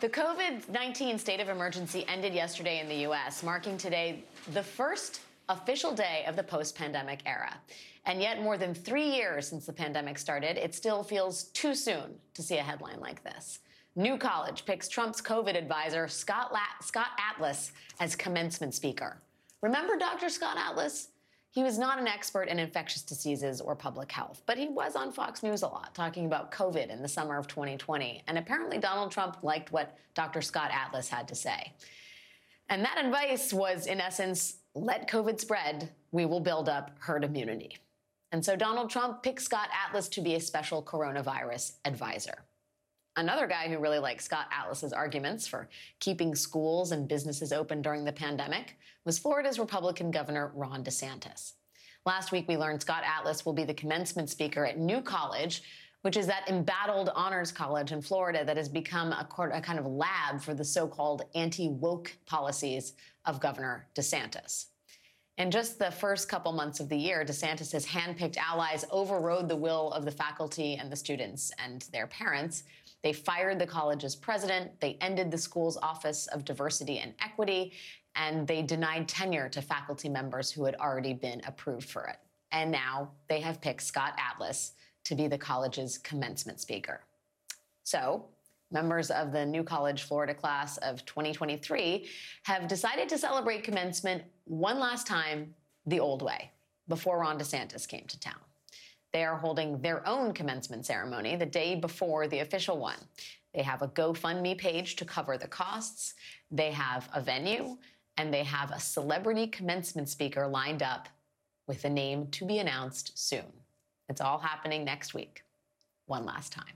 The COVID-19 state of emergency ended yesterday in the U.S., marking today the first official day of the post-pandemic era. And yet, more than 3 years since the pandemic started, it still feels too soon to see a headline like this. New College picks Trump's COVID advisor, Scott Atlas, as commencement speaker. Remember Dr. Scott Atlas? He was not an expert in infectious diseases or public health, but he was on Fox News a lot, talking about COVID in the summer of 2020. And apparently Donald Trump liked what Dr. Scott Atlas had to say. And that advice was, in essence, let COVID spread, we will build up herd immunity. And so Donald Trump picked Scott Atlas to be a special coronavirus advisor. Another guy who really liked Scott Atlas's arguments for keeping schools and businesses open during the pandemic was Florida's Republican Governor Ron DeSantis. Last week, we learned Scott Atlas will be the commencement speaker at New College, which is that embattled honors college in Florida that has become a kind of lab for the so-called anti-woke policies of Governor DeSantis. In just the first couple months of the year, DeSantis' handpicked allies overrode the will of the faculty and the students and their parents. They fired the college's president, they ended the school's Office of Diversity and Equity, and they denied tenure to faculty members who had already been approved for it. And now they have picked Scott Atlas to be the college's commencement speaker. So, members of the New College Florida class of 2023 have decided to celebrate commencement one last time the old way, before Ron DeSantis came to town. They are holding their own commencement ceremony the day before the official one. They have a GoFundMe page to cover the costs, they have a venue, and they have a celebrity commencement speaker lined up with a name to be announced soon. It's all happening next week, one last time.